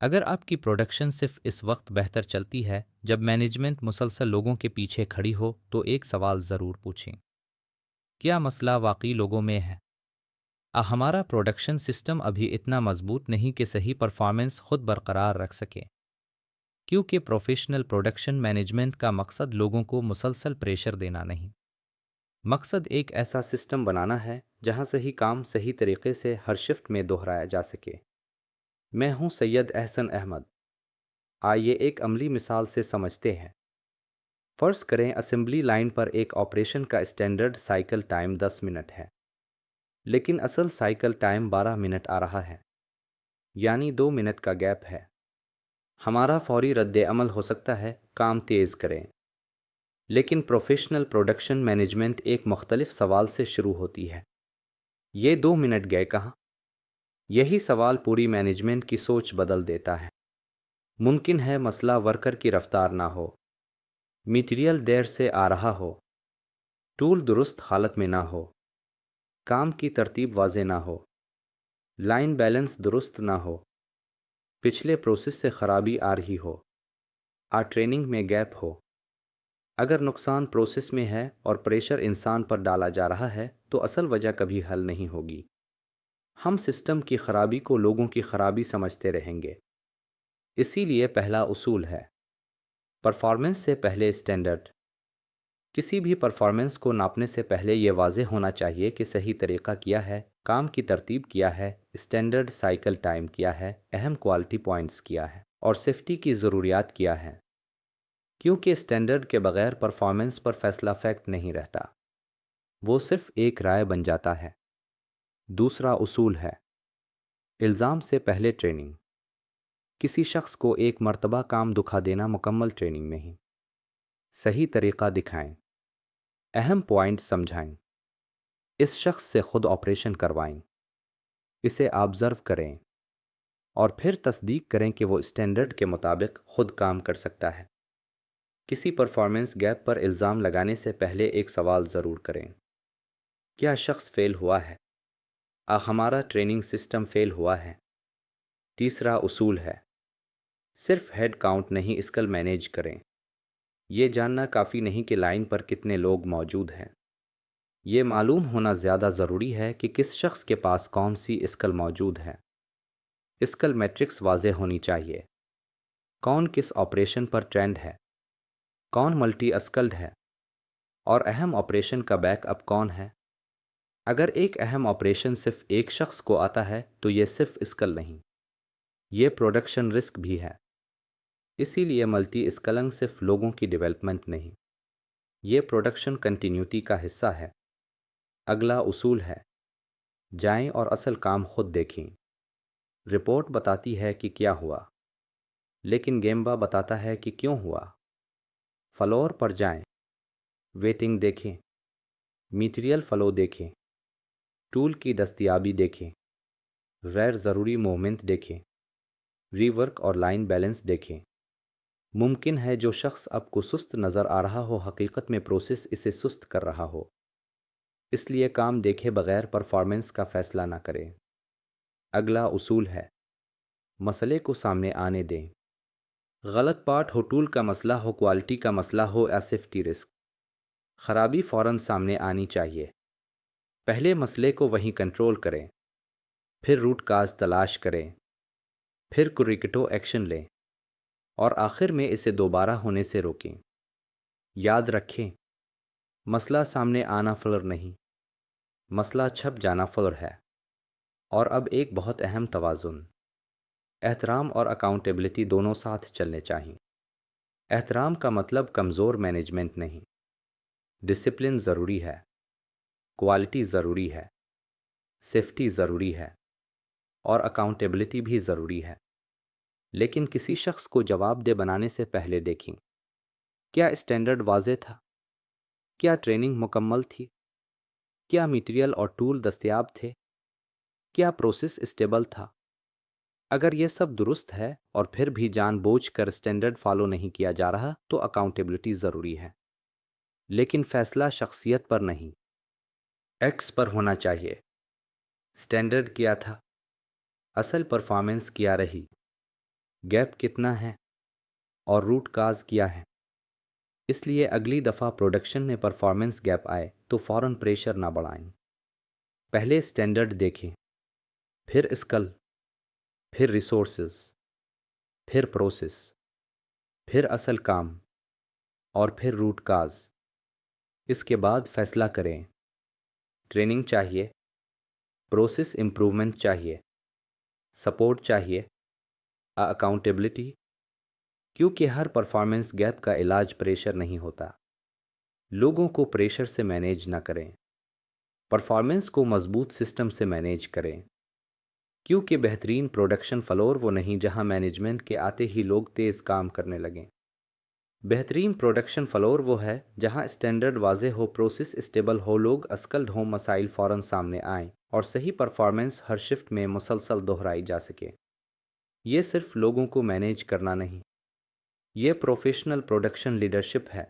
اگر آپ کی پروڈکشن صرف اس وقت بہتر چلتی ہے جب مینجمنٹ مسلسل لوگوں کے پیچھے کھڑی ہو تو ایک سوال ضرور پوچھیں، کیا مسئلہ واقعی لوگوں میں ہے؟ ہمارا پروڈکشن سسٹم ابھی اتنا مضبوط نہیں کہ صحیح پرفارمنس خود برقرار رکھ سکے، کیونکہ پروفیشنل پروڈکشن مینجمنٹ کا مقصد لوگوں کو مسلسل پریشر دینا نہیں، مقصد ایک ایسا سسٹم بنانا ہے جہاں صحیح کام صحیح طریقے سے ہر شفٹ میں دہرایا جا سکے۔ میں ہوں سید احسن احمد۔ آئیے ایک عملی مثال سے سمجھتے ہیں۔ فرض کریں اسمبلی لائن پر ایک آپریشن کا اسٹینڈرڈ سائیکل ٹائم 10 منٹ ہے، لیکن اصل سائیکل ٹائم 12 منٹ آ رہا ہے، یعنی 2 منٹ کا گیپ ہے۔ ہمارا فوری رد عمل ہو سکتا ہے کام تیز کریں، لیکن پروفیشنل پروڈکشن مینجمنٹ ایک مختلف سوال سے شروع ہوتی ہے، یہ 2 منٹ گئے کہاں؟ یہی سوال پوری مینجمنٹ کی سوچ بدل دیتا ہے۔ ممکن ہے مسئلہ ورکر کی رفتار نہ ہو، میٹیریل دیر سے آ رہا ہو، ٹول درست حالت میں نہ ہو، کام کی ترتیب واضح نہ ہو، لائن بیلنس درست نہ ہو، پچھلے پروسیس سے خرابی آ رہی ہو، ٹریننگ میں گیپ ہو۔ اگر نقصان پروسیس میں ہے اور پریشر انسان پر ڈالا جا رہا ہے تو اصل وجہ کبھی حل نہیں ہوگی۔ ہم سسٹم کی خرابی کو لوگوں کی خرابی سمجھتے رہیں گے۔ اسی لیے پہلا اصول ہے پرفارمنس سے پہلے اسٹینڈرڈ۔ کسی بھی پرفارمنس کو ناپنے سے پہلے یہ واضح ہونا چاہیے کہ صحیح طریقہ کیا ہے، کام کی ترتیب کیا ہے، اسٹینڈرڈ سائیکل ٹائم کیا ہے، اہم کوالٹی پوائنٹس کیا ہے، اور سیفٹی کی ضروریات کیا ہے، کیونکہ اسٹینڈرڈ کے بغیر پرفارمنس پر فیصلہ فیکٹ نہیں رہتا، وہ صرف ایک رائے بن جاتا ہے۔ دوسرا اصول ہے الزام سے پہلے ٹریننگ۔ کسی شخص کو ایک مرتبہ کام دکھا دینا مکمل ٹریننگ نہیں۔ صحیح طریقہ دکھائیں، اہم پوائنٹ سمجھائیں، اس شخص سے خود آپریشن کروائیں، اسے آبزرو کریں، اور پھر تصدیق کریں کہ وہ اسٹینڈرڈ کے مطابق خود کام کر سکتا ہے۔ کسی پرفارمنس گیپ پر الزام لگانے سے پہلے ایک سوال ضرور کریں، کیا شخص فیل ہوا ہے؟ ہمارا ٹریننگ سسٹم فیل ہوا ہے؟ تیسرا اصول ہے صرف ہیڈ کاؤنٹ نہیں، اسکل مینیج کریں۔ یہ جاننا کافی نہیں کہ لائن پر کتنے لوگ موجود ہیں، یہ معلوم ہونا زیادہ ضروری ہے کہ کس شخص کے پاس کون سی اسکل موجود ہے۔ اسکل میٹرکس واضح ہونی چاہیے، کون کس آپریشن پر ٹرینڈ ہے، کون ملٹی اسکلڈ ہے، اور اہم آپریشن کا بیک اپ کون ہے۔ اگر ایک اہم آپریشن صرف ایک شخص کو آتا ہے تو یہ صرف اسکل نہیں، یہ پروڈکشن رسک بھی ہے۔ اسی لیے ملٹی اسکلنگ صرف لوگوں کی ڈیولپمنٹ نہیں، یہ پروڈکشن کنٹینیوٹی کا حصہ ہے۔ اگلا اصول ہے جائیں اور اصل کام خود دیکھیں۔ رپورٹ بتاتی ہے کہ کیا ہوا، لیکن گیمبا بتاتا ہے کہ کیوں ہوا۔ فلور پر جائیں، ویٹنگ دیکھیں، میٹیریل فلو دیکھیں، ٹول کی دستیابی دیکھیں، غیر ضروری موومنٹ دیکھیں، ری ورک اور لائن بیلنس دیکھیں۔ ممکن ہے جو شخص آپ کو سست نظر آ رہا ہو حقیقت میں پروسیس اسے سست کر رہا ہو، اس لیے کام دیکھے بغیر پرفارمنس کا فیصلہ نہ کریں۔ اگلا اصول ہے مسئلے کو سامنے آنے دیں۔ غلط پارٹ ہو، ٹول کا مسئلہ ہو، کوالٹی کا مسئلہ ہو یا سیفٹی رسک، خرابی فوراً سامنے آنی چاہیے۔ پہلے مسئلے کو وہیں کنٹرول کریں، پھر روٹ کاز تلاش کریں، پھر کریکٹو ایکشن لیں، اور آخر میں اسے دوبارہ ہونے سے روکیں۔ یاد رکھیں، مسئلہ سامنے آنا فلر نہیں، مسئلہ چھپ جانا فلر ہے۔ اور اب ایک بہت اہم توازن، احترام اور اکاؤنٹیبلٹی دونوں ساتھ چلنے چاہئیں۔ احترام کا مطلب کمزور مینجمنٹ نہیں، ڈسپلن ضروری ہے، کوالٹی ضروری ہے، سیفٹی ضروری ہے، اور اکاؤنٹیبلٹی بھی ضروری ہے۔ لیکن کسی شخص کو جواب دہ بنانے سے پہلے دیکھیں، کیا اسٹینڈرڈ واضح تھا؟ کیا ٹریننگ مکمل تھی؟ کیا میٹیریل اور ٹول دستیاب تھے؟ کیا پروسیس اسٹیبل تھا؟ اگر یہ سب درست ہے اور پھر بھی جان بوجھ کر اسٹینڈرڈ فالو نہیں کیا جا رہا تو اکاؤنٹیبلٹی ضروری ہے، لیکن فیصلہ شخصیت پر نہیں، ایکس پر ہونا چاہیے۔ اسٹینڈرڈ کیا تھا، اصل پرفارمنس کیا رہی؟ گیپ کتنا ہے اور روٹ کاز کیا ہے۔ اس لیے اگلی دفعہ پروڈکشن میں پرفارمنس گیپ آئے تو فوراً پریشر نہ بڑھائیں۔ پہلے اسٹینڈرڈ دیکھیں، پھر اسکل، پھر ریسورسز، پھر پروسیس، پھر اصل کام، اور پھر روٹ کاز۔ اس کے بعد فیصلہ کریں۔ ٹریننگ چاہیے، پروسیس امپروومنٹ چاہیے، سپورٹ چاہیے، اکاؤنٹیبلٹی، کیونکہ ہر پرفارمنس گیپ کا علاج پریشر نہیں ہوتا۔ لوگوں کو پریشر سے مینیج نہ کریں، پرفارمنس کو مضبوط سسٹم سے مینیج کریں، کیونکہ بہترین پروڈکشن فلور وہ نہیں جہاں مینجمنٹ کے آتے ہی لوگ تیز کام کرنے لگیں۔ بہترین پروڈکشن فلور وہ ہے جہاں اسٹینڈرڈ واضح ہو، پروسیس اسٹیبل ہو، لوگ اسکلڈ ہوں، مسائل فوراً سامنے آئیں اور صحیح پرفارمنس ہر شفٹ میں مسلسل دہرائی جا سکے۔ یہ صرف لوگوں کو مینیج کرنا نہیں، یہ پروفیشنل پروڈکشن لیڈرشپ ہے۔